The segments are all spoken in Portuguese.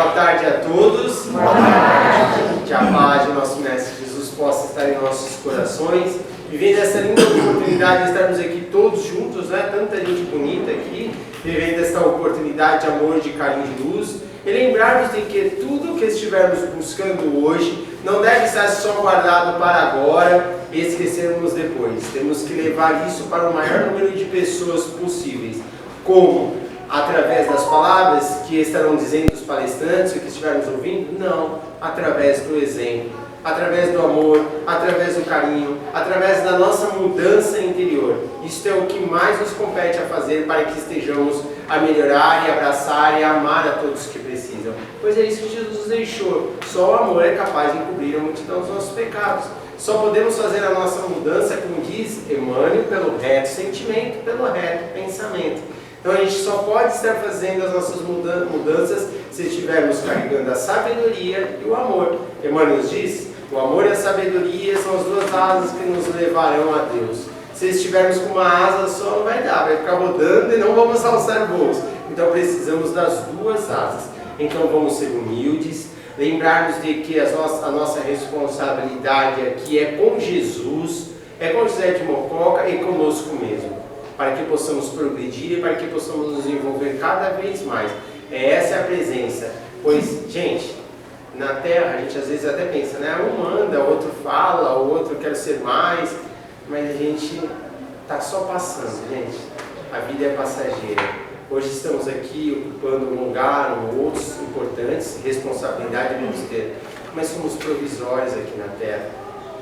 Boa tarde a todos. Boa tarde. Que a paz do nosso Mestre Jesus possa estar em nossos corações. Vivendo essa linda oportunidade de estarmos aqui todos juntos, né? Tanta gente bonita aqui, vivendo essa oportunidade de amor, de carinho, de luz. E lembrarmos de que tudo que estivermos buscando hoje não deve estar só guardado para agora e esquecermos depois. Temos que levar isso para o maior número de pessoas possíveis. Como? Através das palavras que estarão dizendo os palestrantes, o que estivermos ouvindo? Não, através do exemplo, através do amor, através do carinho, através da nossa mudança interior. Isso é o que mais nos compete a fazer para que estejamos a melhorar e abraçar e amar a todos que precisam. Pois é isso que Jesus nos deixou. Só o amor é capaz de encobrir a multidão dos nossos pecados. Só podemos fazer a nossa mudança, como diz Emmanuel, pelo reto sentimento, pelo reto pensamento. Então a gente só pode estar fazendo as nossas mudanças se estivermos carregando a sabedoria e o amor. Emmanuel nos diz, o amor e a sabedoria são as duas asas que nos levarão a Deus. Se estivermos com uma asa só não vai dar, vai ficar rodando e não vamos alçar voos. Então precisamos das duas asas. Então vamos ser humildes, lembrarmos de que a nossa responsabilidade aqui é com Jesus, é com José de Mococa e conosco mesmo, para que possamos progredir e para que possamos nos envolver cada vez mais. Essa é a presença. Pois, gente, na Terra a gente às vezes até pensa, né? Um manda, o outro fala, o outro quer ser mais, mas a gente está só passando, gente. A vida é passageira. Hoje estamos aqui ocupando um lugar, outros importantes, responsabilidade devemos ter, mas somos provisórios aqui na Terra,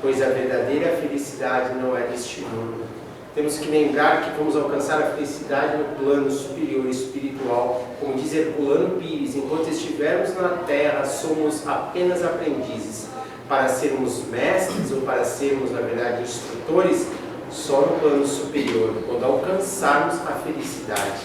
pois a verdadeira felicidade não é deste mundo. Temos que lembrar que vamos alcançar a felicidade no plano superior espiritual. Como diz Herculano Pires, enquanto estivermos na Terra, somos apenas aprendizes. Para sermos mestres ou para sermos, na verdade, instrutores, só no plano superior, quando alcançarmos a felicidade,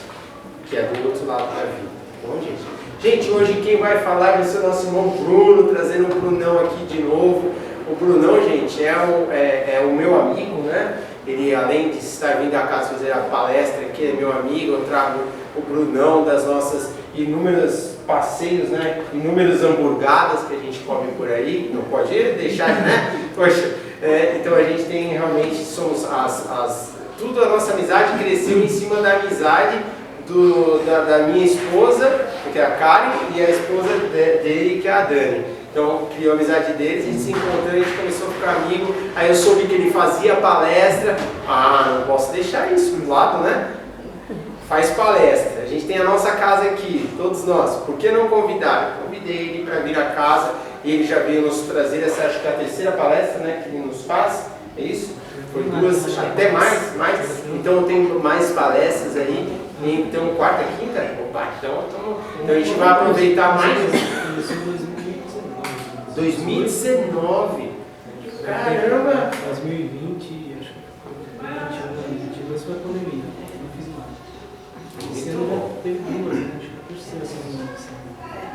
que é do outro lado da vida. Bom, gente? Gente, hoje quem vai falar vai ser o nosso irmão Bruno, trazendo o Brunão aqui de novo. O Brunão, gente, é o meu amigo, né? Ele, além de estar vindo à casa fazer a palestra aqui, é meu amigo. Eu trago o Brunão das nossas inúmeros passeios, né? Inúmeras hamburgadas que a gente come por aí. Não pode deixar, né? Poxa, então a gente tem realmente, somos tudo a nossa amizade cresceu em cima da amizade da minha esposa, que é a Karen, e a esposa dele, que é a Dani. Então, criou a amizade deles, a gente se encontrou, a gente começou a ficar amigo. Aí eu soube que ele fazia palestra. Ah, não posso deixar isso do lado, né? Faz palestra. A gente tem a nossa casa aqui, todos nós. Por que não convidar? Eu convidei ele para vir à casa. E ele já veio nos trazer essa, acho que é a terceira palestra, né, que ele nos faz. É isso? Foi duas, até mais. Então eu tenho mais palestras aí. Então, quarta, quinta? Opa, então a gente vai aproveitar mais. 2019. Caramba! 2020, acho que foi 2022 foi a pandemia. Não fiz nada. Esse ano já teve duas, né? Acho que a terceira semana.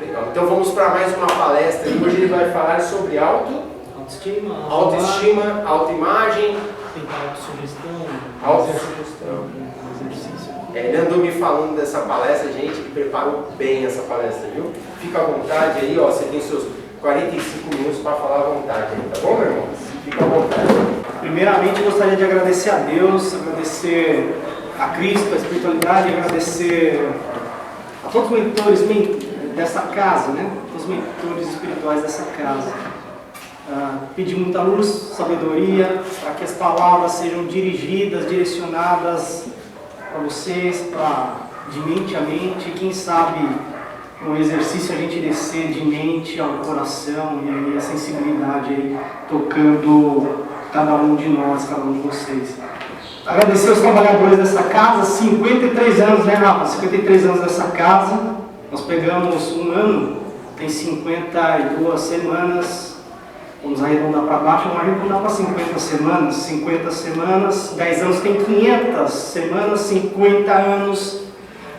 Legal. Então vamos para mais uma palestra. Hoje ele vai falar sobre autoestima, autoimagem, autossugestão. Ele andou me falando dessa palestra, gente, ele preparou bem essa palestra, viu? Fica à vontade aí, ó, você tem seus 45 minutos para falar à vontade, tá bom, meu irmão? Fica à vontade. Primeiramente, gostaria de agradecer a Deus, agradecer a Cristo, a espiritualidade, agradecer a todos os mentores dessa casa, né? Os mentores espirituais dessa casa. Pedir muita luz, sabedoria, para que as palavras sejam dirigidas, direcionadas para vocês, de mente a mente, quem sabe no exercício a gente descer de mente ao coração e aí a sensibilidade aí, tocando cada um de nós, cada um de vocês. Agradecer aos trabalhadores dessa casa, 53 anos, né, Rafa? 53 anos dessa casa. Nós pegamos um ano, tem 52 semanas, vamos arredondar para baixo, vamos arredondar para 50 semanas. 50 semanas, 10 anos tem 500 semanas, 50 anos,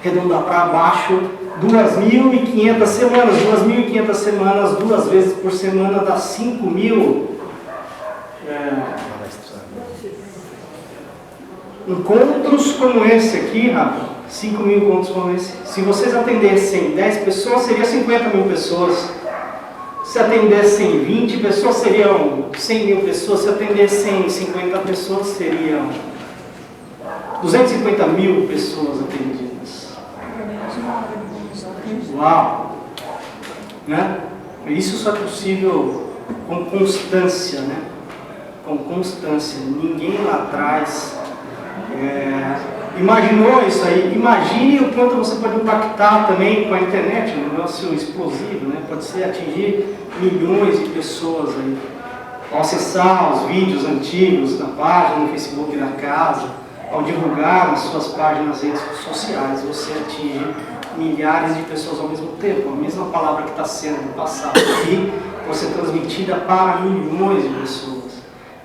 arredondar para baixo, 2.500 semanas. 2.500 semanas, 2 vezes por semana dá 5.000. Encontros como esse aqui, Rafa, 5.000 encontros como esse. Se vocês atendessem 10 pessoas, seriam 50.000 pessoas. Se atendessem 20 pessoas, seriam 100.000 pessoas. Se atendessem 50 pessoas, seriam 250.000 pessoas atendidas. Uau! Né? Isso só é possível com constância, né? Com constância. Ninguém lá atrás imaginou isso aí. Imagine o quanto você pode impactar também com a internet, um negócio explosivo, né? Pode ser atingir milhões de pessoas aí. Ao acessar os vídeos antigos na página, no Facebook da casa, ao divulgar nas suas páginas nas redes sociais, você atinge milhares de pessoas ao mesmo tempo. A mesma palavra que está sendo passada aqui, você transmitida para milhões de pessoas.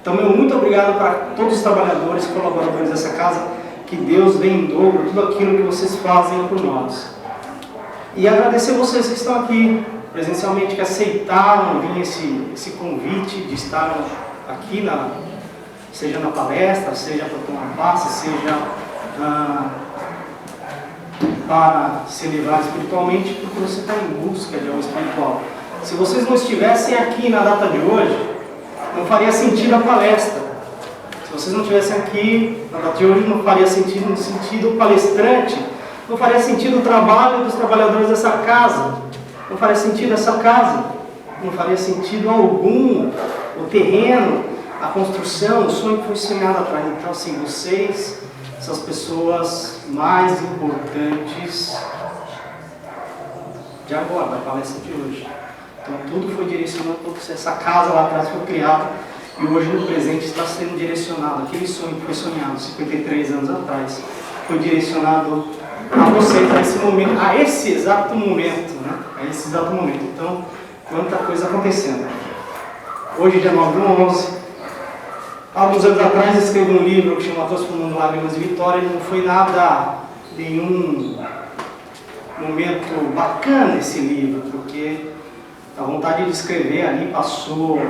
Então, meu muito obrigado para todos os trabalhadores e colaboradores dessa casa. Que Deus dê em dobro tudo aquilo que vocês fazem por nós. E agradecer vocês que estão aqui presencialmente, que aceitaram vir esse convite de estar aqui, seja na palestra, seja para tomar passe, seja para se elevar espiritualmente, porque você está em busca de algo espiritual. Se vocês não estivessem aqui na data de hoje, não faria sentido a palestra. Se vocês não estivessem aqui na data de hoje, não faria sentido no sentido palestrante, não faria sentido o trabalho dos trabalhadores dessa casa, não faria sentido essa casa, não faria sentido algum o terreno, a construção, o sonho que foi sonhado atrás. Então, assim, vocês são as pessoas mais importantes de agora, da palestra de hoje. Então, tudo foi direcionado para você. Essa casa lá atrás foi criada e hoje no presente está sendo direcionado. Aquele sonho que foi sonhado 53 anos atrás foi direcionado a vocês, a esse momento, a esse exato momento, né? A esse exato momento. Então, quanta coisa acontecendo. Hoje, dia 9/11, alguns anos atrás eu escrevi um livro que chama Transformando Lágrimas de Vitória. E não foi nada, nenhum momento bacana esse livro, porque a vontade de escrever ali passou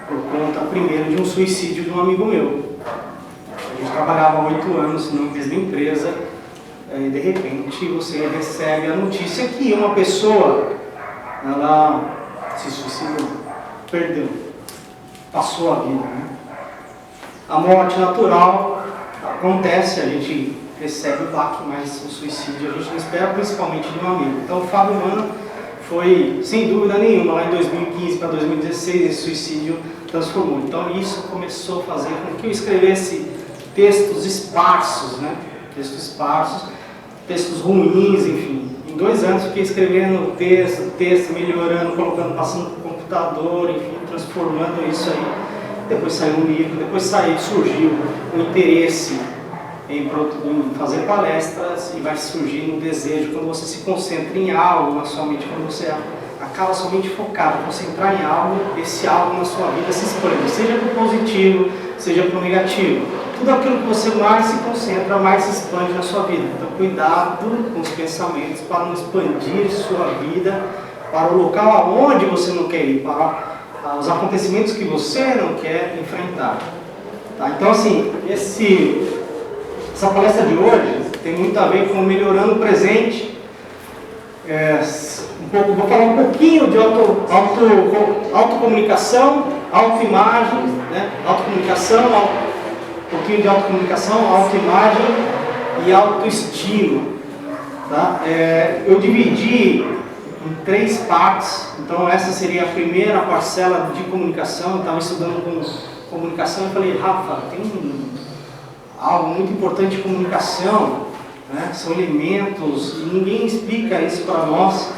por conta, primeiro, de um suicídio de um amigo meu. A gente trabalhava há 8 anos na mesma empresa e de repente você recebe a notícia que uma pessoa, ela se suicidou, perdeu, passou a vida, né? A morte natural acontece, a gente recebe o baque, mas o suicídio a gente não espera, principalmente de um amigo. Então o Fábio Mano foi, sem dúvida nenhuma, lá em 2015 para 2016, esse suicídio transformou. Então isso começou a fazer com que eu escrevesse textos esparsos, né? Textos esparsos, textos ruins, enfim. Em 2 anos fiquei escrevendo texto, melhorando, colocando, passando para o computador, enfim, transformando isso aí. Depois saiu um livro, depois surgiu o interesse em fazer palestras e vai surgir um desejo quando você se concentra em algo na sua mente, quando você acaba sua mente focada, concentrar em algo, esse algo na sua vida se expande, seja para o positivo, seja para o negativo. Tudo aquilo que você mais se concentra, mais se expande na sua vida. Então cuidado com os pensamentos para não expandir sua vida para o local aonde você não quer ir, para os acontecimentos que você não quer enfrentar. Tá? Então assim, essa palestra de hoje tem muito a ver com melhorando o presente. Vou falar um pouquinho de autocomunicação, autoimagem, né? Um pouquinho de autocomunicação, autoimagem e autoestima. Tá? Eu dividi em 3 partes, então essa seria a primeira parcela de comunicação. Eu estava estudando com comunicação e falei, Rafa, tem algo muito importante de comunicação, né? São elementos e ninguém explica isso para nós.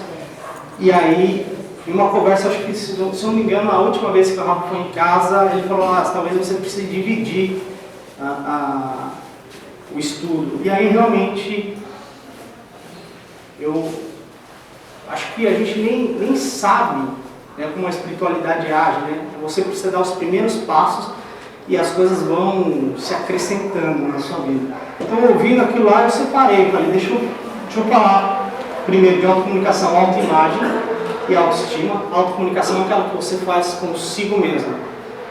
E aí, em uma conversa, acho que, se eu não me engano, a última vez que o Rafa foi em casa, ele falou, talvez você precise dividir o estudo. E aí, realmente, eu acho que a gente nem sabe, né, como a espiritualidade age, né? Você precisa dar os primeiros passos e as coisas vão se acrescentando na sua vida. Então, ouvindo aquilo lá, eu separei, falei, deixa eu falar primeiro de autocomunicação, autoimagem e autoestima. Autocomunicação é aquela que você faz consigo mesmo,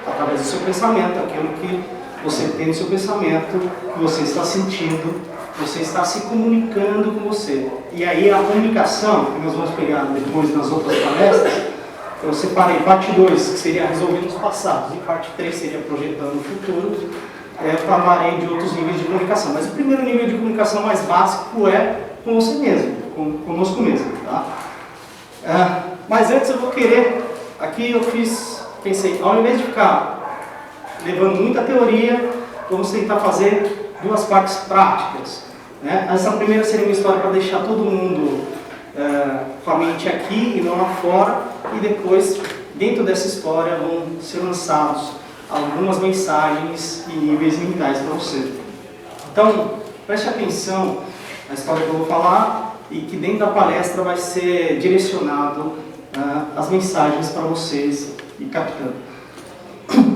através do seu pensamento, aquilo que você tem no seu pensamento, que você está sentindo, você está se comunicando com você. E aí a comunicação, que nós vamos pegar depois nas outras palestras, eu separei parte 2, que seria resolvendo os passados, e parte 3 seria projetando o futuro. Eu falarei de outros níveis de comunicação, mas o primeiro nível de comunicação mais básico é com você mesmo, conosco mesmo. Tá? Mas antes eu vou querer, aqui eu pensei, ao invés de ficar levando muita teoria, vamos tentar fazer 2 partes práticas. Né? Essa primeira seria uma história para deixar todo mundo com a mente aqui e não lá fora, e depois, dentro dessa história, vão ser lançados algumas mensagens e níveis mentais para você. Então, preste atenção na história que eu vou falar e que dentro da palestra vai ser direcionado as mensagens para vocês e captando.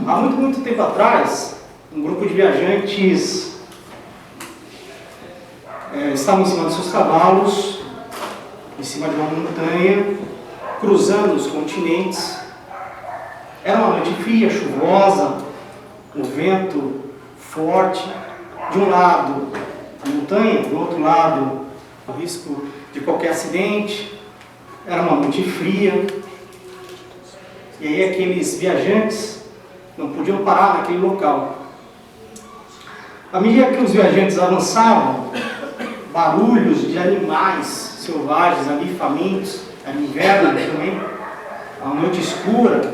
Há muito tempo atrás, um grupo de viajantes estavam em cima dos seus cavalos, em cima de uma montanha, cruzando os continentes. Era uma noite fria, chuvosa, um vento forte. De um lado, a montanha, do outro lado, o risco de qualquer acidente. Era uma noite fria. E aí aqueles viajantes não podiam parar naquele local. À medida que os viajantes avançavam, barulhos de animais selvagens ali, famintos, era inverno também, a noite escura,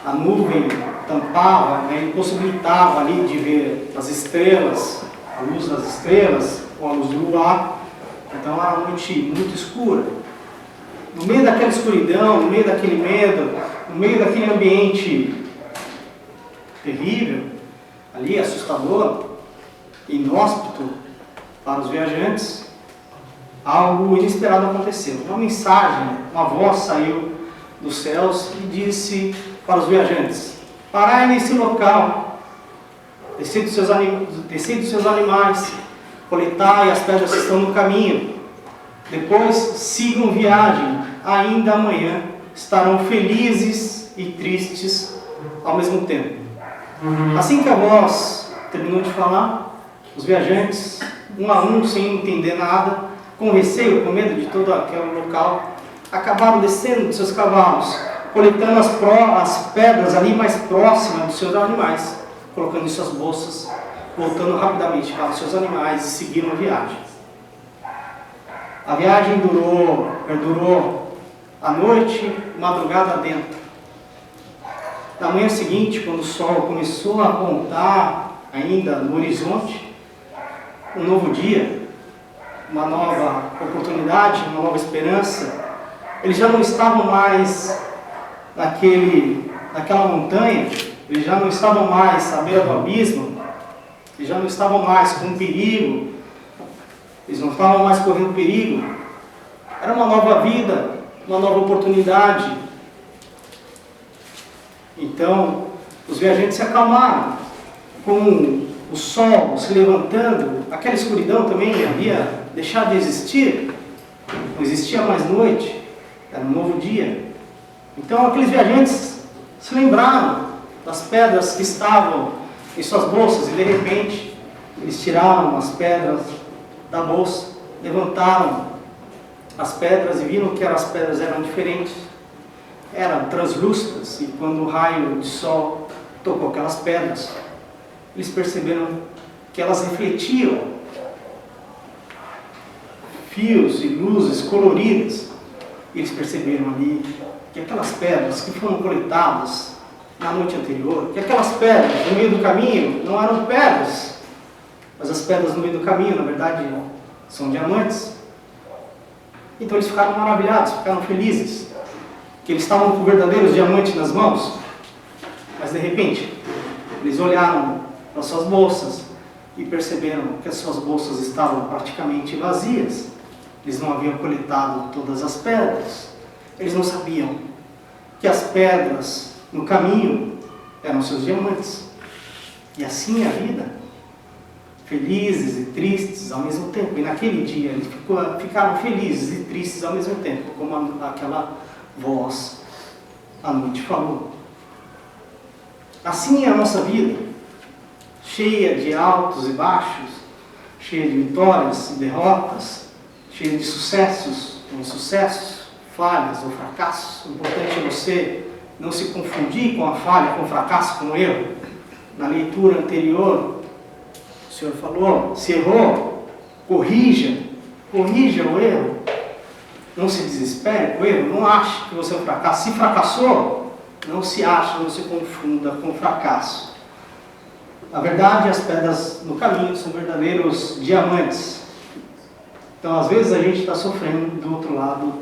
a nuvem tampava, né, impossibilitava ali de ver as estrelas, a luz das estrelas, ou a luz do luar. Então era uma noite muito escura. No meio daquela escuridão, no meio daquele medo, no meio daquele ambiente terrível, ali assustador, inóspito para os viajantes, algo inesperado aconteceu. Uma mensagem, uma voz saiu dos céus e disse para os viajantes: parai nesse local, descei dos seus animais, coletai as pedras que estão no caminho, depois sigam viagem, ainda amanhã estarão felizes e tristes ao mesmo tempo. Assim que a voz terminou de falar, os viajantes, um a um, sem entender nada, com receio, com medo de todo aquele local, acabaram descendo dos seus cavalos, coletando as pedras ali mais próximas dos seus animais, colocando em suas bolsas, voltando rapidamente para os seus animais e seguiram a viagem. A viagem perdurou a noite, madrugada dentro. Na manhã seguinte, quando o sol começou a apontar ainda no horizonte, um novo dia, uma nova oportunidade, uma nova esperança, eles já não estavam mais naquela montanha, eles já não estavam mais à beira do abismo, eles já não estavam mais com perigo, eles não estavam mais correndo perigo. Era uma nova vida, uma nova oportunidade. Então, os viajantes se acalmaram, com o sol se levantando, aquela escuridão também havia deixado de existir, não existia mais noite, era um novo dia. Então aqueles viajantes se lembraram das pedras que estavam em suas bolsas e de repente eles tiraram as pedras da bolsa, levantaram as pedras e viram que as pedras eram diferentes, eram translúcidas, e quando o raio de sol tocou aquelas pedras, eles perceberam que elas refletiam fios e luzes coloridas. Eles perceberam ali que aquelas pedras que foram coletadas na noite anterior, que aquelas pedras no meio do caminho não eram pedras, mas as pedras no meio do caminho, na verdade, são diamantes. Então eles ficaram maravilhados, ficaram felizes, que eles estavam com verdadeiros diamantes nas mãos. Mas de repente, eles olharam para suas bolsas e perceberam que as suas bolsas estavam praticamente vazias. Eles não haviam coletado todas as pedras. Eles não sabiam que as pedras no caminho eram seus diamantes. E assim é a vida. Felizes e tristes ao mesmo tempo. E naquele dia eles ficaram felizes e tristes ao mesmo tempo, como aquela voz à noite falou. Assim é a nossa vida, cheia de altos e baixos, cheia de vitórias e derrotas, cheia de sucessos e insucessos, falhas ou fracassos. O importante é você não se confundir com a falha, com o fracasso, com o erro. Na leitura anterior, o Senhor falou, se errou, corrija o erro. Não se desespere com o erro, não ache que você é um fracasso. Se fracassou, não se ache, não se confunda com o fracasso. Na verdade, as pedras no caminho são verdadeiros diamantes. Então, às vezes, a gente está sofrendo do outro lado.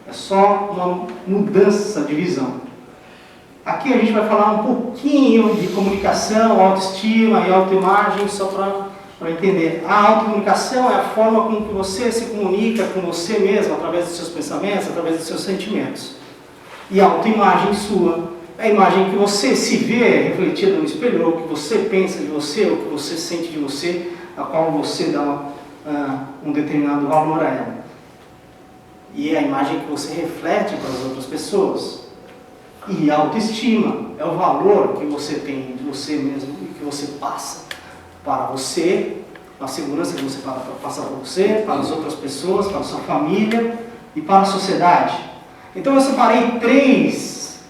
É só uma mudança de visão. Aqui a gente vai falar um pouquinho de comunicação, autoestima e autoimagem, só para entender. A autocomunicação é a forma como que você se comunica com você mesmo, através dos seus pensamentos, através dos seus sentimentos. E a autoimagem sua é a imagem que você se vê refletida no espelho, o que você pensa de você, o que você sente de você, a qual você dá um determinado valor a ela. E é a imagem que você reflete para as outras pessoas. E a autoestima é o valor que você tem de você mesmo e que você passa para você, a segurança que você passa para você, para as outras pessoas, para a sua família e para a sociedade. Então eu separei três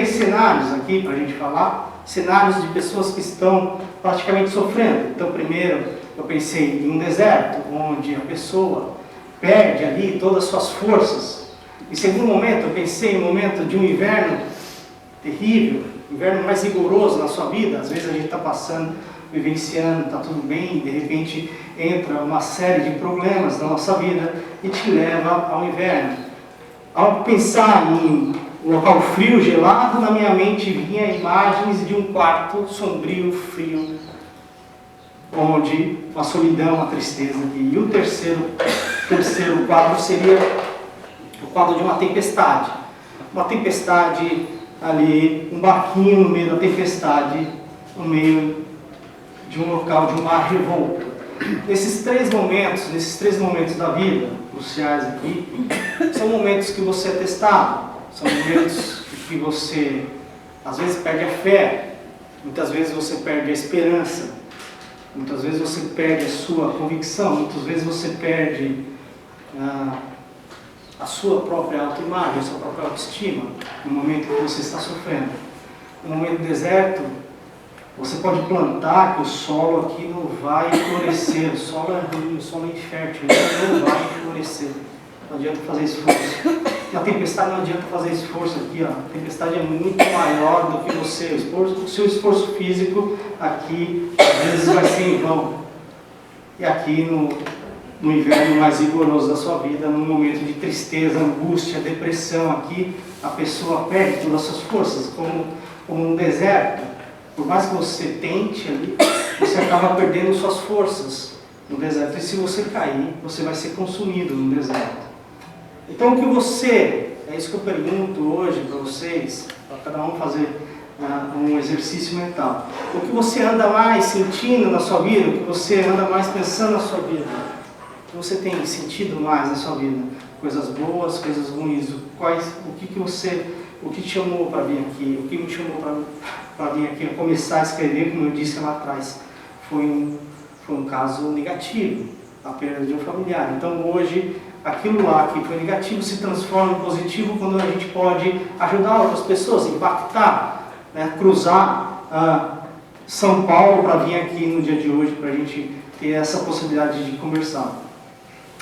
cenários aqui para a gente falar, cenários de pessoas que estão praticamente sofrendo. Então primeiro eu pensei em um deserto, onde a pessoa perde ali todas as suas forças. Em segundo momento, eu pensei em um momento de um inverno terrível, inverno mais rigoroso na sua vida. Às vezes a gente está passando, vivenciando, está tudo bem, e de repente entra uma série de problemas na nossa vida e te leva ao inverno. Ao pensar em um local frio, gelado, na minha mente vinha imagens de um quarto sombrio, frio, onde a solidão, a tristeza. E o terceiro quadro seria o quadro de uma tempestade. Uma tempestade ali, um barquinho no meio da tempestade, no meio de um local, de um mar revolto. Nesses três momentos da vida, cruciais aqui, são momentos que você é testado, são momentos que você, às vezes, perde a fé, muitas vezes você perde a esperança, muitas vezes você perde a sua convicção, muitas vezes você perde a sua própria autoimagem, a sua própria autoestima, no momento que você está sofrendo. No momento do deserto, você pode plantar que o solo aqui não vai florescer, o solo é ruim, o solo é infértil, ele não vai florescer. Não adianta fazer esforço. Na tempestade não adianta fazer esforço aqui, ó. A tempestade é muito maior do que você. O seu esforço físico aqui, às vezes, vai ser em vão. E aqui no inverno mais rigoroso da sua vida, num momento de tristeza, angústia, depressão, aqui a pessoa perde todas as suas forças, como um deserto. Por mais que você tente ali, você acaba perdendo suas forças no deserto. E se você cair, você vai ser consumido no deserto. Então é isso que eu pergunto hoje para vocês, para cada um fazer um exercício mental. O que você anda mais sentindo na sua vida, o que você anda mais pensando na sua vida? O que você tem sentido mais na sua vida? Coisas boas, coisas ruins? O que te chamou para vir aqui? O que me chamou para vir aqui a começar a escrever, como eu disse lá atrás? Foi um caso negativo, a perda de um familiar. Então hoje, aquilo lá que foi negativo se transforma em positivo quando a gente pode ajudar outras pessoas, impactar, né, cruzar São Paulo para vir aqui no dia de hoje, para a gente ter essa possibilidade de conversar.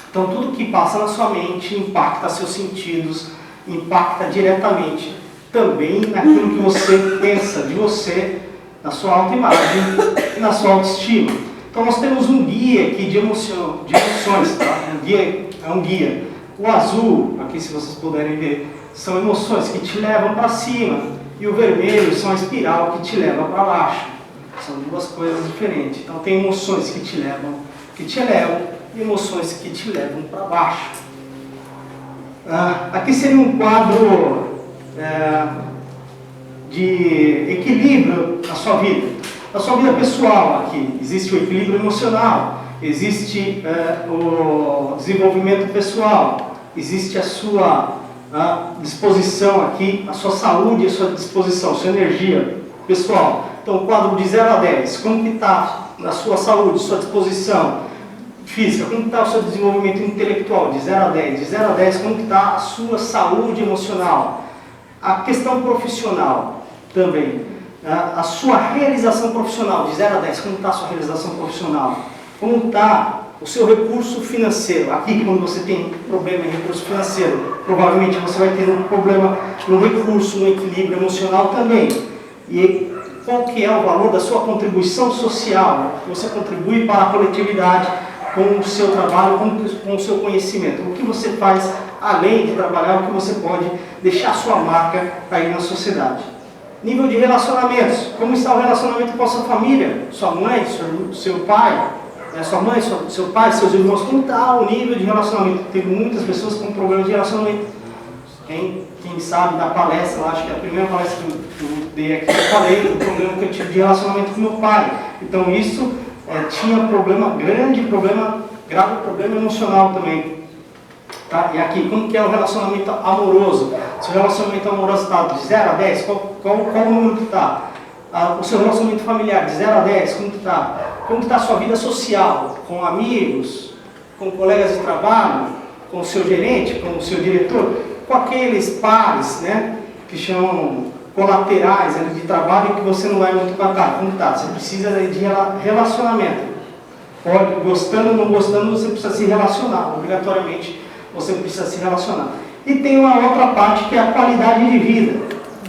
Então tudo que passa na sua mente impacta seus sentidos, impacta diretamente também naquilo que você pensa de você, na sua autoimagem e na sua autoestima. Então nós temos um guia aqui de emoções, tá? É um guia. O azul, aqui se vocês puderem ver, são emoções que te levam para cima, e o vermelho são a espiral que te leva para baixo. São duas coisas diferentes. Então tem emoções que te elevam e emoções que te levam para baixo. Aqui seria um quadro de equilíbrio na sua vida. Na sua vida pessoal aqui, existe o equilíbrio emocional, existe o desenvolvimento pessoal, existe a sua disposição aqui, a sua saúde, a sua disposição, a sua energia pessoal. Então, o quadro de 0 a 10, como que está na sua saúde, sua disposição física, como está o seu desenvolvimento intelectual, de 0 a 10, de 0 a 10, como está a sua saúde emocional, a questão profissional também, a sua realização profissional, de 0 a 10, como está a sua realização profissional, como está o seu recurso financeiro. Aqui, quando você tem problema em recurso financeiro, provavelmente você vai ter um problema no recurso, no equilíbrio emocional também. E qual que é o valor da sua contribuição social, que você contribui para a coletividade com o seu trabalho, com o seu conhecimento. O que você faz, além de trabalhar, o que você pode deixar sua marca aí na sociedade. Nível de relacionamentos. Como está o relacionamento com a sua família? Sua mãe, seu pai, sua mãe, seu pai, seus irmãos. Como está o nível de relacionamento? Tem muitas pessoas com problemas de relacionamento. Quem sabe da palestra, acho que a primeira palestra que eu dei aqui, eu falei do problema que eu tive de relacionamento com meu pai. Então isso tinha grave problema emocional também. Tá? E aqui, como que é o relacionamento amoroso? Se o relacionamento amoroso está de 0 a 10, qual o número que está? O seu relacionamento familiar, de 0 a 10, como que está? Como que está a sua vida social? Com amigos, com colegas de trabalho, com o seu gerente, com o seu diretor? Com aqueles pares, né, que chamam colaterais de trabalho que você não vai muito bacana. Como está? Você precisa de relacionamento. Pode, gostando ou não gostando, você precisa se relacionar. Obrigatoriamente, você precisa se relacionar. E tem uma outra parte que é a qualidade de vida.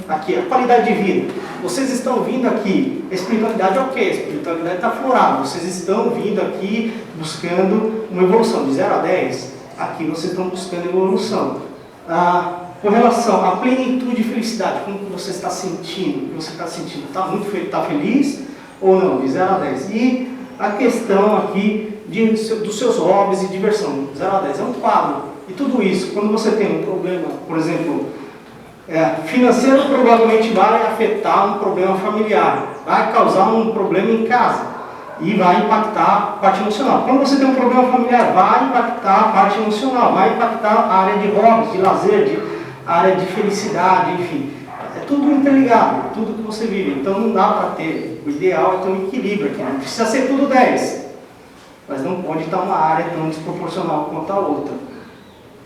Aqui, a qualidade de vida. Vocês estão vindo aqui, a espiritualidade é o quê? A espiritualidade está florada. Vocês estão vindo aqui buscando uma evolução. De 0 a 10, aqui vocês estão buscando evolução. Com relação à plenitude e felicidade, como que você está sentindo? O que você está sentindo? Está muito feliz? Está feliz ou não? De 0 a 10. E a questão aqui dos seus hobbies e diversão. 0 a 10 é um quadro. E tudo isso, quando você tem um problema, por exemplo, financeiro, provavelmente vai afetar um problema familiar, vai causar um problema em casa e vai impactar a parte emocional. Quando você tem um problema familiar, vai impactar a parte emocional, vai impactar a área de hobbies, de lazer, a área de felicidade, enfim. É tudo interligado, tudo que você vive. Então não dá para ter, o ideal é ter um equilíbrio aqui. Não precisa ser tudo 10, mas não pode estar uma área tão desproporcional quanto a outra.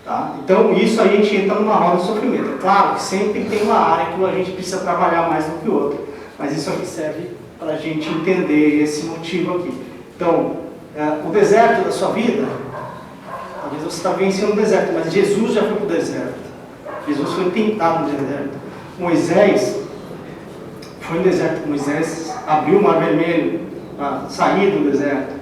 Tá? Então isso aí a gente entra numa roda de sofrimento. É claro que sempre tem uma área que a gente precisa trabalhar mais do que outra, mas isso aqui serve para a gente entender esse motivo aqui. Então, o deserto da sua vida, talvez você está vencendo o deserto, mas Jesus já foi para o deserto. Jesus foi tentado no deserto. Moisés foi no deserto. Moisés abriu o Mar Vermelho para sair do deserto.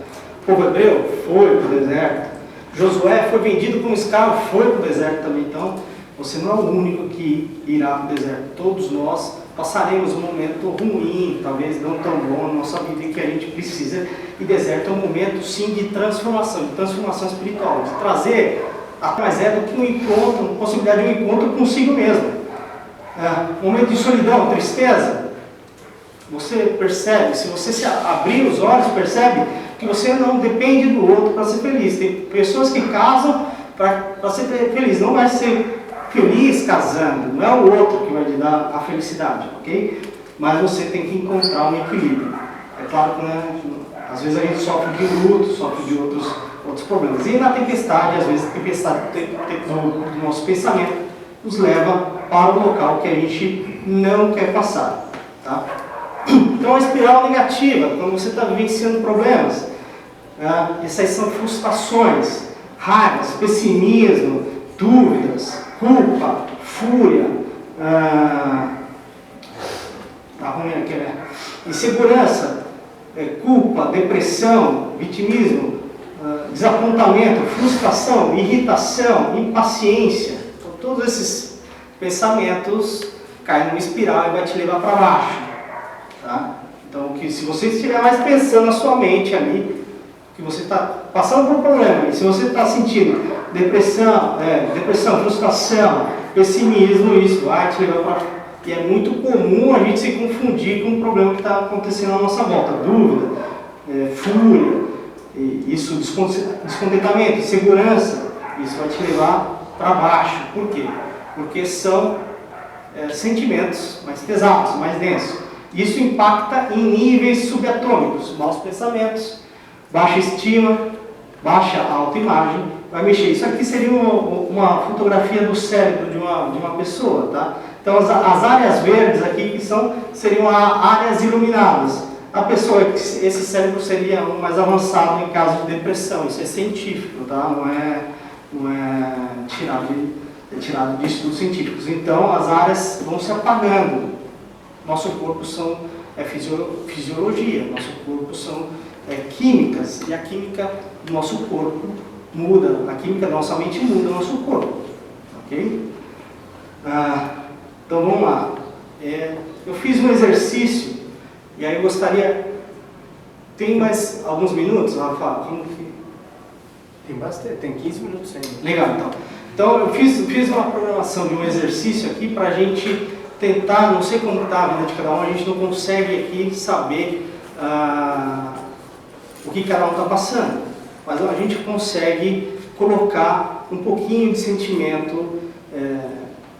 O povo hebreu foi para o deserto. Josué foi vendido como escravo, foi para o deserto também. Então, você não é o único que irá para o deserto. Todos nós passaremos um momento ruim, talvez não tão bom na nossa vida, que a gente precisa. E deserto é um momento, sim, de transformação espiritual, de trazer, mais do que um encontro, uma possibilidade de um encontro consigo mesmo. Um momento de solidão, tristeza. Você percebe, se você se abrir os olhos, percebe que você não depende do outro para ser feliz. Tem pessoas que casam para ser feliz, não vai ser feliz casando, não é o outro que vai lhe dar a felicidade, ok? Mas você tem que encontrar um equilíbrio. É claro que, às vezes a gente sofre de luto, sofre de outros problemas. E na tempestade, às vezes a tempestade do nosso pensamento nos leva para o local que a gente não quer passar. Tá? Então a espiral negativa, quando você está vivenciando problemas, essas são frustrações, raivas, pessimismo, dúvidas, culpa, fúria, tá ruim aqui, né? Insegurança, culpa, depressão, vitimismo, desapontamento, frustração, irritação, impaciência. Então, todos esses pensamentos caem numa espiral e vai te levar para baixo. Tá? Então, se você estiver mais pensando na sua mente ali, que você está passando por um problema, e se você está sentindo depressão, frustração, pessimismo, isso vai te levar para... E é muito comum a gente se confundir com o problema que está acontecendo à nossa volta. Dúvida, fúria, isso, descontentamento, insegurança, isso vai te levar para baixo. Por quê? Porque são sentimentos mais pesados, mais densos. Isso impacta em níveis subatômicos, maus pensamentos, baixa estima, baixa autoimagem, vai mexer. Isso aqui seria uma fotografia do cérebro de uma pessoa, tá? Então as áreas verdes aqui que seriam áreas iluminadas. A pessoa, esse cérebro seria mais avançado em caso de depressão, isso é científico, tá? Não é tirado de estudos científicos. Então as áreas vão se apagando. Nosso corpo é fisiologia, nosso corpo são químicas, e a química do nosso corpo muda, a química da nossa mente muda o nosso corpo, ok? Então vamos lá. Eu fiz um exercício, e aí eu gostaria... Tem mais alguns minutos, Rafa? Tem bastante, tem 15 minutos ainda. Legal, então. Então eu fiz uma programação de um exercício aqui para a gente tentar, não sei como está a vida de cada um, a gente não consegue aqui saber o que cada um está passando, mas a gente consegue colocar um pouquinho de sentimento,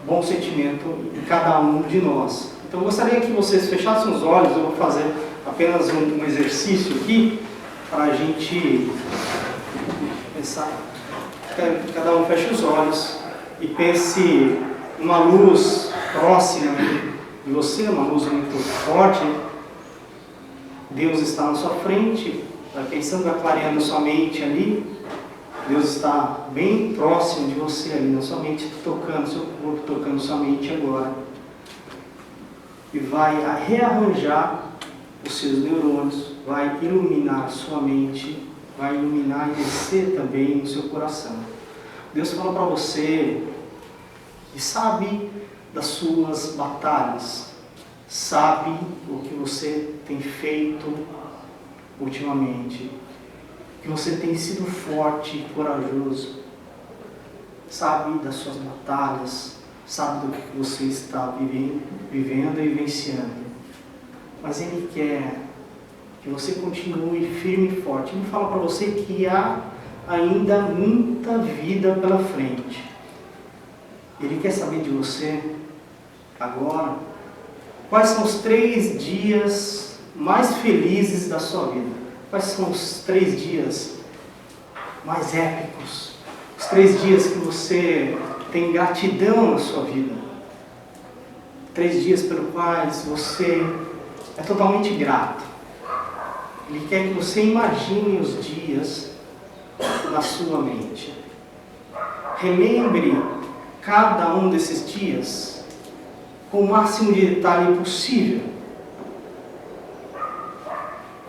bom sentimento em cada um de nós. Então eu gostaria que vocês fechassem os olhos, eu vou fazer apenas um exercício aqui para a gente pensar. Cada um feche os olhos e pense numa luz próxima de você, uma luz muito forte. Deus está na sua frente, vai pensando, vai clareando sua mente ali. Deus está bem próximo de você ali na sua mente, tocando seu corpo, tocando sua mente agora. E vai rearranjar os seus neurônios, vai iluminar sua mente, vai iluminar e descer também no seu coração. Deus fala para você que sabe das suas batalhas, sabe o que você tem feito ultimamente, que você tem sido forte e corajoso, sabe das suas batalhas, sabe do que você está vivendo e vivenciando, mas Ele quer que você continue firme e forte. Ele fala para você que há ainda muita vida pela frente. Ele quer saber de você agora quais são os 3 dias mais felizes da sua vida. Quais são os 3 dias mais épicos? Os 3 dias que você tem gratidão na sua vida. 3 dias pelos quais você é totalmente grato. Ele quer que você imagine os dias na sua mente. Relembre cada um desses dias com o máximo de detalhe possível.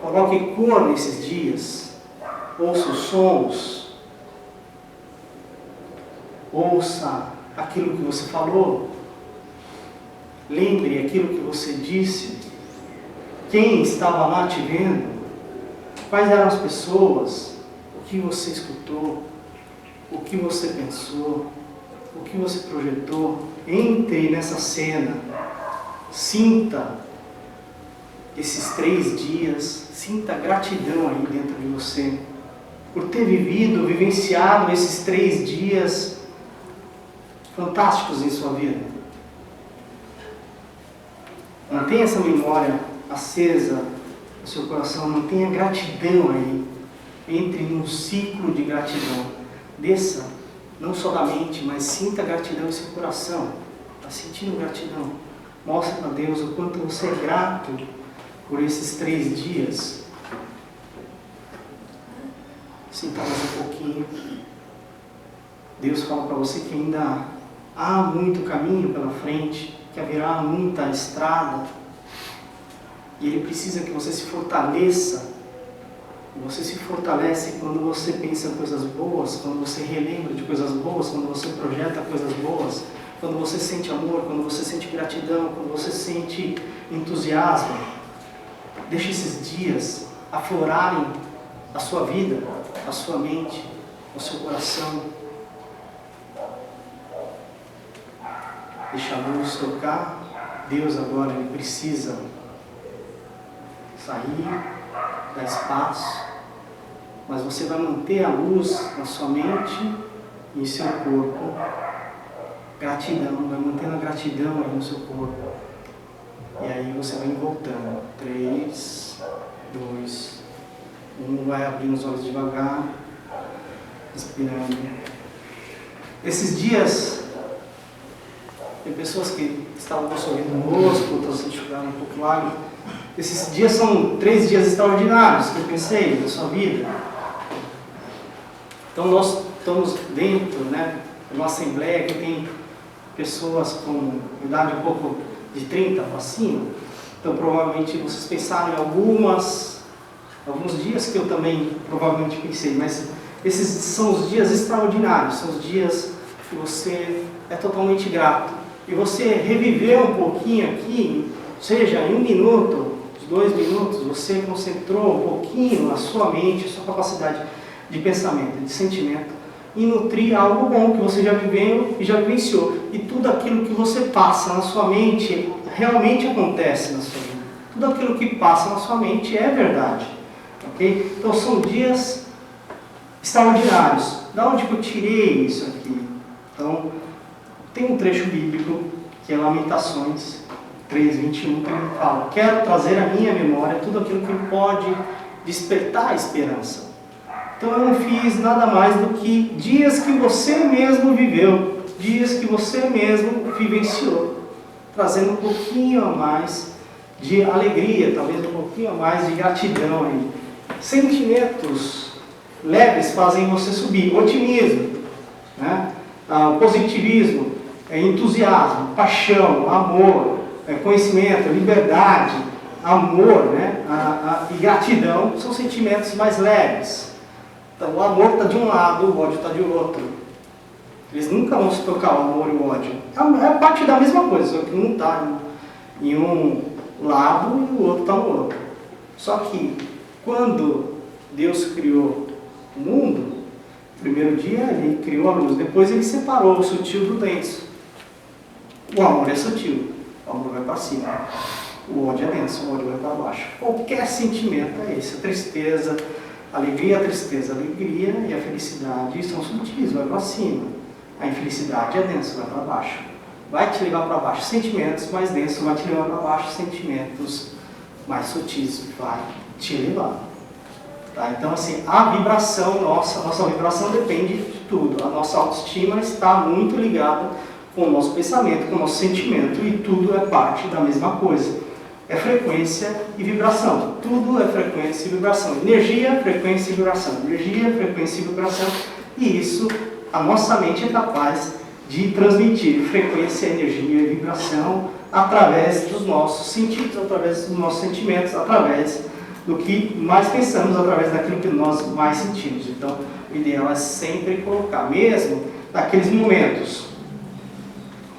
Coloque cor nesses dias. Ouça os sons. Ouça aquilo que você falou. Lembre aquilo que você disse. Quem estava lá te vendo? Quais eram as pessoas? O que você escutou? O que você pensou? O que você projetou? Entre nessa cena. Sinta esses 3 dias. Sinta gratidão aí dentro de você por ter vivenciado esses 3 dias fantásticos em sua vida. Mantenha essa memória acesa no seu coração, mantenha gratidão aí. Entre num ciclo de gratidão. Desça, não só da mente, mas sinta gratidão em seu coração. Está sentindo gratidão? Mostre para Deus o quanto você é grato por esses 3 dias. Sinta mais um pouquinho. Deus fala para você que ainda há muito caminho pela frente, que haverá muita estrada. E Ele precisa que você se fortaleça. Você se fortalece quando você pensa em coisas boas, quando você relembra de coisas boas, quando você projeta coisas boas, quando você sente amor, quando você sente gratidão, quando você sente entusiasmo. Deixe esses dias aflorarem a sua vida, a sua mente, o seu coração. Deixa a luz tocar. Deus agora Ele precisa sair, dar espaço, mas você vai manter a luz na sua mente e em seu corpo. Gratidão, vai mantendo a gratidão aí no seu corpo. E aí você vai voltando. 3, 2, 1. Vai abrindo os olhos devagar. Respirando. Esses dias, tem pessoas que estavam com sorriso no rosto, outras enxugaram um pouco lágrimas. Esses dias são 3 dias extraordinários que eu pensei na sua vida. Então nós estamos dentro, né, de uma assembleia que tem pessoas com idade um pouco de 30 para cima. Então provavelmente vocês pensaram em alguns dias que eu também provavelmente pensei, mas esses são os dias extraordinários, são os dias que você é totalmente grato. E você reviveu um pouquinho aqui, seja em 1 minuto, 2 minutos, você concentrou um pouquinho a sua mente, a sua capacidade de pensamento, de sentimento, e nutrir algo bom que você já viveu e já vivenciou. E tudo aquilo que você passa na sua mente realmente acontece na sua vida. Tudo aquilo que passa na sua mente é verdade. Okay? Então são dias extraordinários. Da onde que eu tirei isso aqui? Então, tem um trecho bíblico que é Lamentações 3:21, que ele fala: quero trazer à minha memória tudo aquilo que pode despertar a esperança. Então eu não fiz nada mais do que dias que você mesmo viveu, dias que você mesmo vivenciou, trazendo um pouquinho a mais de alegria, talvez um pouquinho a mais de gratidão aí. Sentimentos leves fazem você subir. Otimismo, né? Positivismo, entusiasmo, paixão, amor, conhecimento, liberdade, amor, né? E gratidão são sentimentos mais leves. Então o amor está de um lado, o ódio está de outro. Eles nunca vão se tocar, o amor e o ódio. É parte da mesma coisa, só que um está em um lado e o outro está no outro. Só que quando Deus criou o mundo, no primeiro dia ele criou a luz, depois ele separou o sutil do denso. O amor é sutil, o amor vai para cima. O ódio é denso, o ódio vai para baixo. Qualquer sentimento é esse, a tristeza, a alegria, a alegria e a felicidade são sutis, vai para cima. A infelicidade é densa, vai para baixo. Vai te levar para baixo. Sentimentos mais densos vai te levar para baixo. Sentimentos mais sutis vai te levar. Tá? Então, assim, a vibração nossa vibração depende de tudo. A nossa autoestima está muito ligada com o nosso pensamento, com o nosso sentimento, e tudo é parte da mesma coisa. É frequência e vibração. Tudo é frequência e vibração. Energia, frequência e vibração. Energia, frequência e vibração. E isso, a nossa mente é capaz de transmitir frequência, energia e vibração através dos nossos sentidos, através dos nossos sentimentos, através do que mais pensamos, através daquilo que nós mais sentimos. Então, o ideal é sempre colocar, mesmo naqueles momentos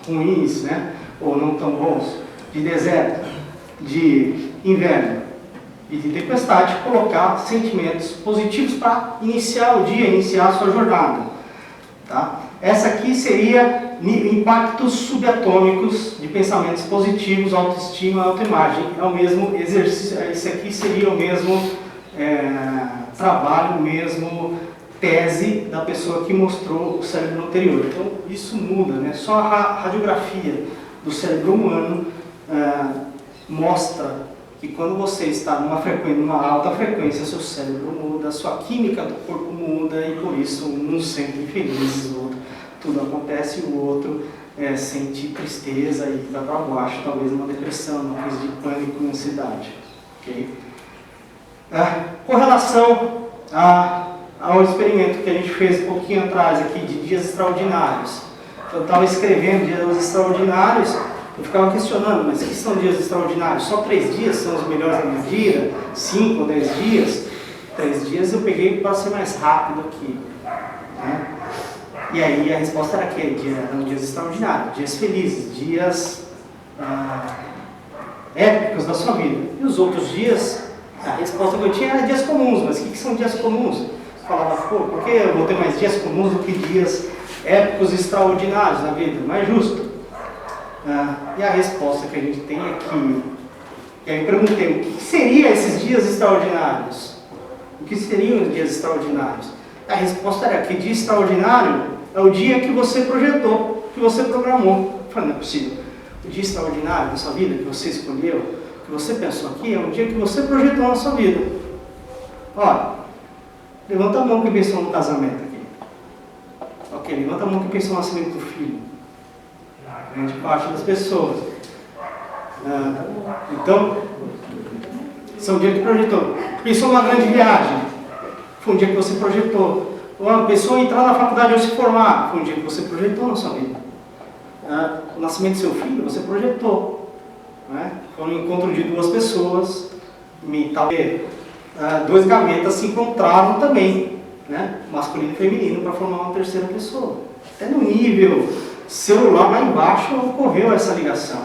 ruins, né, ou não tão bons, de deserto, de inverno e de tempestade, colocar sentimentos positivos para iniciar o dia, iniciar a sua jornada. Tá? Essa aqui seria impactos subatômicos de pensamentos positivos, autoestima, autoimagem. É o mesmo exercício, esse aqui seria o mesmo trabalho, o mesmo tese da pessoa que mostrou o cérebro anterior. Então isso muda, né? Só a radiografia do cérebro humano mostra que quando você está numa alta frequência, seu cérebro muda, sua química do corpo muda, e por isso um se sente infeliz, o outro tudo acontece, e o outro sente tristeza e vai para baixo, talvez uma depressão, uma crise de pânico e ansiedade. Okay? Com relação ao experimento que a gente fez um pouquinho atrás aqui, de dias extraordinários, eu estava escrevendo dias extraordinários, eu ficava questionando, mas o que são dias extraordinários? Só 3 dias são os melhores da minha vida? 5 ou 10 dias? 3 dias eu peguei para ser mais rápido aqui. Né? E aí a resposta era que eram dias extraordinários, dias felizes, dias épicos da sua vida. E os outros dias, a resposta que eu tinha era dias comuns. Mas o que são dias comuns? Eu falava, por que eu vou ter mais dias comuns do que dias épicos e extraordinários na vida? Não é justo. E a resposta que a gente tem aqui, e aí eu perguntei, o que seriam esses dias extraordinários? O que seriam os dias extraordinários? A resposta era que dia extraordinário é o dia que você projetou, que você programou. Eu falei, não é possível. o dia extraordinário da sua vida, que você escolheu, que você pensou aqui, é um dia que você projetou na sua vida. Olha, levanta a mão que pensou no casamento aqui. Ok, levanta a mão que pensou no nascimento do filho. A grande parte das pessoas. Então, esse é um dia que projetou. Pensou numa grande viagem. Foi um dia que você projetou. Uma pessoa entrar na faculdade ou se formar. Foi um dia que você projetou na sua vida. O nascimento do seu filho, você projetou. Né? Foi um encontro de duas pessoas. Dois gametas se encontraram também. Né? Masculino e feminino, para formar uma terceira pessoa. Até no nível celular, lá embaixo, ocorreu essa ligação.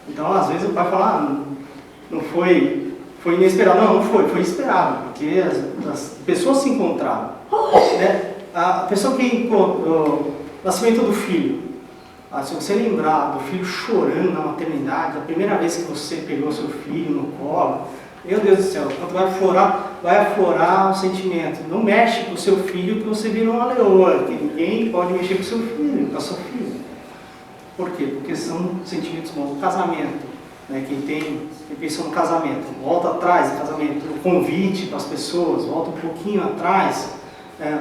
Então, às vezes, o pai fala, não foi inesperado. Não foi esperado, porque as pessoas se encontraram. Né? A pessoa que encontrou o nascimento do filho, se você lembrar do filho chorando na maternidade, a primeira vez que você pegou seu filho no colo, meu Deus do céu, quanto vai aflorar o sentimento. Não mexe com o seu filho que você vira uma leoa, que ninguém pode mexer com o seu filho, com a sua filha. Por quê? Porque são sentimentos bons. O casamento, né? Quem pensou no casamento, volta atrás do casamento, o convite para as pessoas, volta um pouquinho atrás,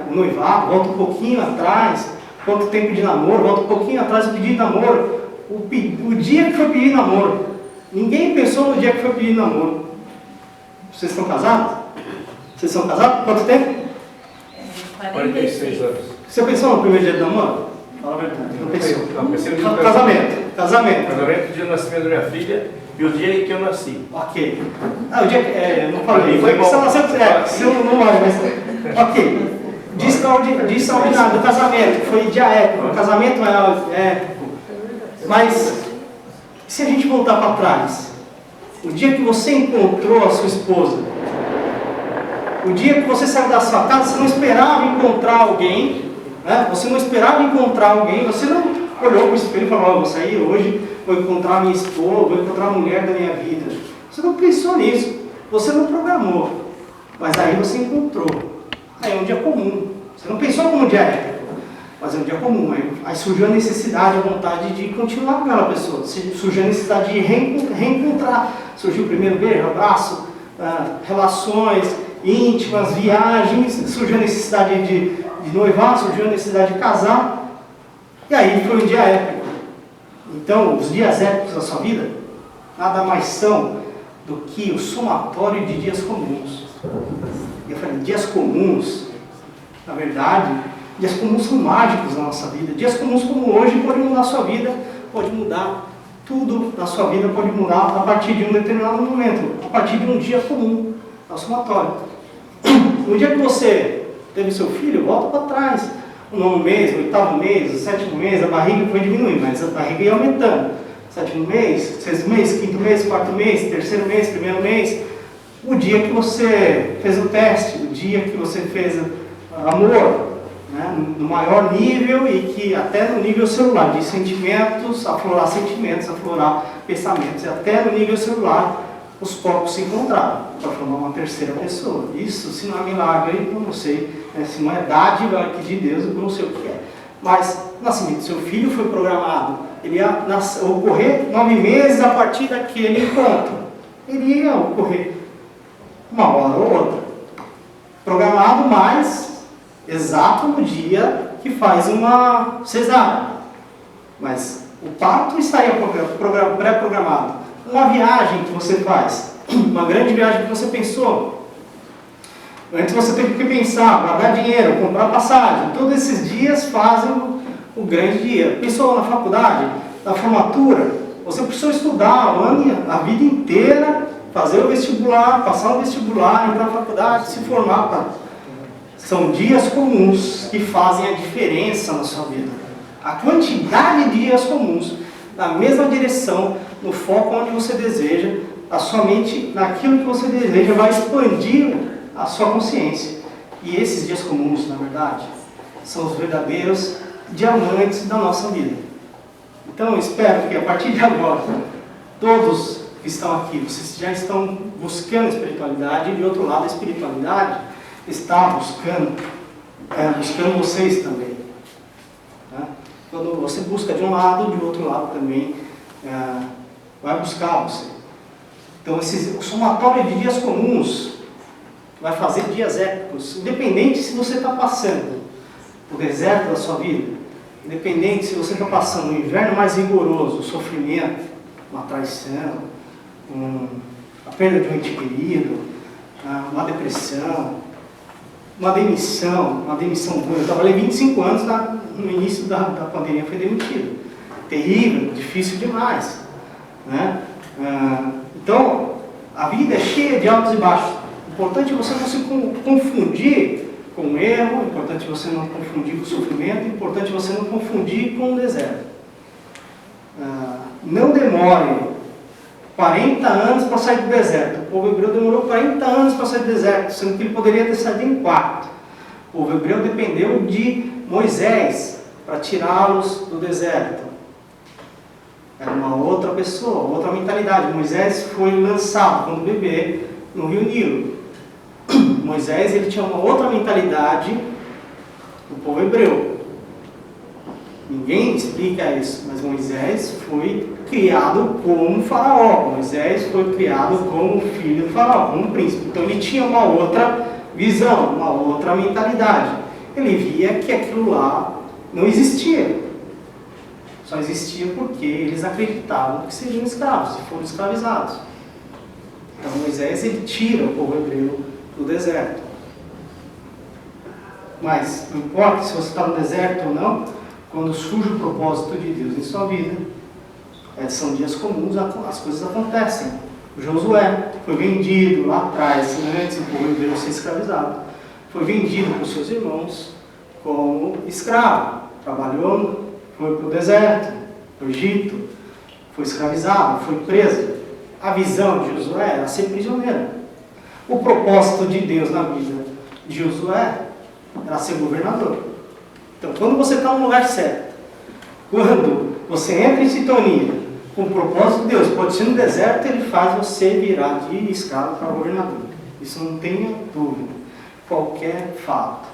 o noivado, volta um pouquinho atrás, quanto tempo de namoro, volta um pouquinho atrás do pedido de namoro, o dia que foi pedido namoro. Ninguém pensou no dia que foi pedido namoro. Vocês estão casados? Vocês são casados? Quanto tempo? 46 anos. Você pensou no primeiro dia de namoro? Fala a verdade. Não pensou. Não, pensei no Casamento. Casamento, o dia do nascimento da minha filha e o dia em que eu nasci. Ok. O dia que... não falei. Foi bom. Você não vai, mas... Ok. Dia extraordinário do casamento. Foi dia épico. O casamento é épico. Mas, se a gente voltar para trás, o dia que você encontrou a sua esposa, o dia que você saiu da sua casa, você não esperava encontrar alguém, né? Você não esperava encontrar alguém, você não olhou para o espelho e falou, vou sair hoje, vou encontrar a minha esposa, vou encontrar a mulher da minha vida. Você não pensou nisso, você não programou, mas aí você encontrou. Aí é um dia comum, você não pensou como um dia épico, mas é um dia comum. Aí surgiu a necessidade, a vontade de continuar com aquela pessoa, surgiu a necessidade de reencontrar, surgiu o primeiro beijo, abraço, relações íntimas, viagens, surgiu a necessidade de noivar, surgiu a necessidade de casar, e aí foi um dia épico. Então, os dias épicos da sua vida nada mais são do que o somatório de dias comuns. Eu falei, dias comuns, na verdade, dias comuns são mágicos na nossa vida. Dias comuns como hoje podem mudar a sua vida, pode mudar tudo na sua vida, pode mudar a partir de um determinado momento, a partir de um dia comum, é o somatório. No dia que você teve seu filho, volta para trás. O 9º mês, o 8º mês, o 7º mês, a barriga foi diminuindo, mas a barriga ia aumentando. 7º mês, 6º mês, 5º mês, 4º mês, 3º mês, 1º mês. O dia que você fez o teste, o dia que você fez amor, né, no maior nível e que até no nível celular, de sentimentos, aflorar pensamentos, e até no nível celular, os corpos se encontraram para formar uma terceira pessoa. Isso, se não é milagre, eu não sei, né? Se não é dádiva aqui de Deus, eu não sei o que é. Mas o nascimento do seu filho foi programado. Ele ia ocorrer 9 meses a partir daquele encontro. Ele ia ocorrer uma hora ou outra. Programado, mas exato no dia que faz uma cesárea. Mas o parto estaria pré-programado. Uma viagem que você faz, uma grande viagem que você pensou. Antes você teve que pensar, guardar dinheiro, comprar passagem. Todos esses dias fazem o grande dia. Pensou na faculdade, na formatura, você precisou estudar a vida inteira, fazer o vestibular, passar o vestibular, entrar na faculdade, se formar. São dias comuns que fazem a diferença na sua vida. A quantidade de dias comuns, na mesma direção, no foco onde você deseja, a sua mente, naquilo que você deseja, vai expandir a sua consciência. E esses dias comuns, na verdade, são os verdadeiros diamantes da nossa vida. Então, eu espero que a partir de agora, todos que estão aqui, vocês já estão buscando a espiritualidade, e de outro lado, a espiritualidade está buscando vocês também. Tá? Quando você busca de um lado, de outro lado também vai buscar você. Então, o somatório de dias comuns vai fazer dias épicos, independente se você está passando o deserto da sua vida, independente se você está passando um inverno mais rigoroso, o sofrimento, uma traição, a perda de um ente querido, uma depressão, uma demissão ruim. Eu trabalhei 25 anos no início da pandemia, fui demitido. Terrível, difícil demais, né? Então, a vida é cheia de altos e baixos. Importante você não se confundir com o erro, importante você não confundir com o sofrimento, importante você não confundir com o deserto. Não demore 40 anos para sair do deserto. O povo hebreu demorou 40 anos para sair do deserto, sendo que ele poderia ter saído em 4. O povo hebreu dependeu de Moisés para tirá-los do deserto. Era uma outra pessoa, outra mentalidade. Moisés foi lançado quando bebê no rio Nilo. Moisés ele tinha uma outra mentalidade do povo hebreu. Ninguém explica isso, mas Moisés foi criado como faraó. Moisés foi criado como filho do faraó, como príncipe. Então ele tinha uma outra visão, uma outra mentalidade. Ele via que aquilo lá não existia. Só existia porque eles acreditavam que seriam escravos e foram escravizados. Então Moisés ele tira o povo hebreu do deserto. Mas não importa se você está no deserto ou não, quando surge o propósito de Deus em sua vida, são dias comuns, as coisas acontecem. O Josué foi vendido lá atrás, antes do povo hebreu ser escravizado, foi vendido por seus irmãos como escravo. Trabalhou, foi para o deserto, para o Egito, foi escravizado, foi preso. A visão de Josué era ser prisioneiro. O propósito de Deus na vida de Josué era ser governador. Então, quando você está no lugar certo, quando você entra em sintonia com o propósito de Deus, pode ser no deserto, ele faz você virar de escravo para governador. Isso não tenha dúvida. Qualquer fato.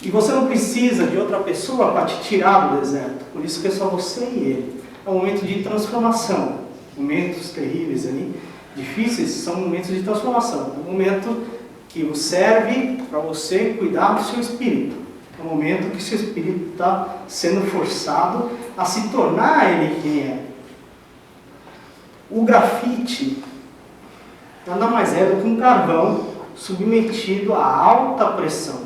E você não precisa de outra pessoa para te tirar do deserto. Por isso que é só você e ele. É um momento de transformação. Momentos terríveis ali, difíceis, são momentos de transformação. É um momento que serve para você cuidar do seu espírito. É um momento que seu espírito está sendo forçado a se tornar ele quem é. O grafite nada mais é do que um carvão submetido a alta pressão.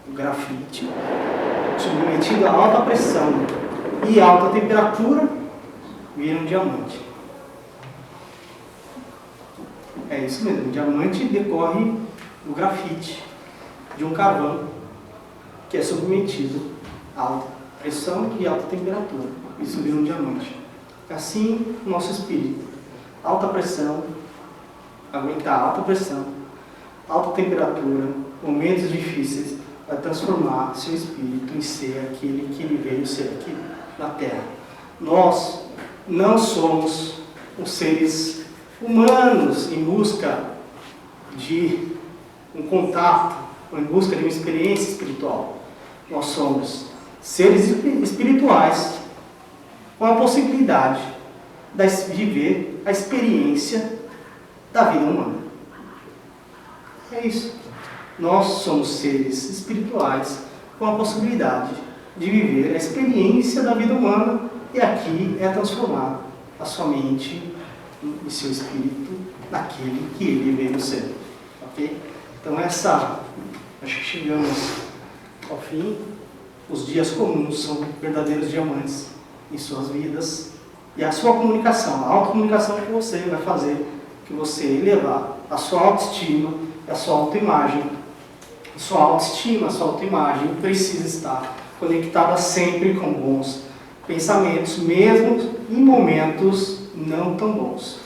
O grafite submetido a alta pressão e alta temperatura vira um diamante. É isso mesmo, o diamante decorre do grafite de um carvão que é submetido a alta pressão e alta temperatura. Isso vira um diamante. Assim, o nosso espírito. Alta pressão, aguentar alta pressão, alta temperatura, momentos difíceis, vai transformar seu espírito em ser aquele que ele veio ser aqui na Terra. Nós não somos os seres humanos em busca de um contato, ou em busca de uma experiência espiritual. Nós somos seres espirituais com a possibilidade de viver a experiência da vida humana. É isso. Nós somos seres espirituais com a possibilidade de viver a experiência da vida humana, e aqui é transformar a sua mente e seu espírito naquele que ele veio ser. Ok? Então acho que chegamos ao fim. Os dias comuns são verdadeiros diamantes em suas vidas, e a sua comunicação, a autocomunicação que você vai fazer, que você elevar a sua autoestima e a sua autoimagem. A sua autoestima, a sua autoimagem precisa estar conectada sempre com bons pensamentos, mesmo em momentos não tão bons.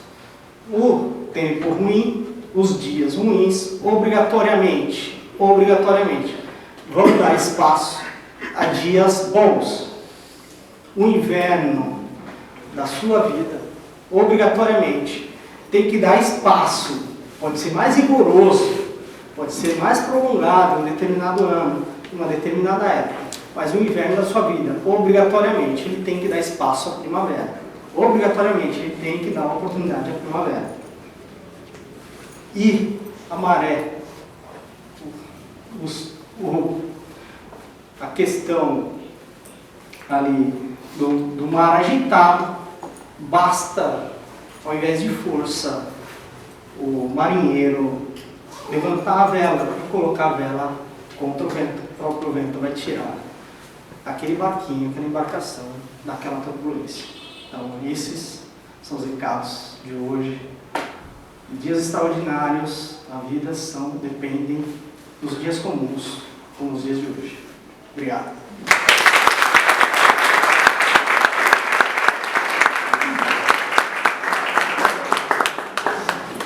O tempo ruim, os dias ruins, obrigatoriamente, vão dar espaço a dias bons. O inverno da sua vida, obrigatoriamente, tem que dar espaço. Pode ser mais rigoroso, pode ser mais prolongado em um determinado ano, em uma determinada época. mas o inverno da sua vida, obrigatoriamente, ele tem que dar espaço à primavera. Obrigatoriamente, ele tem que dar uma oportunidade à primavera. E a maré, a questão ali do mar agitado, basta, ao invés de força, o marinheiro levantar a vela e colocar a vela contra o vento. O próprio vento vai tirar aquele barquinho, aquela embarcação daquela turbulência. Então, esses são os recados de hoje. Dias extraordinários, a vida dependem dos dias comuns, como os dias de hoje. Obrigado.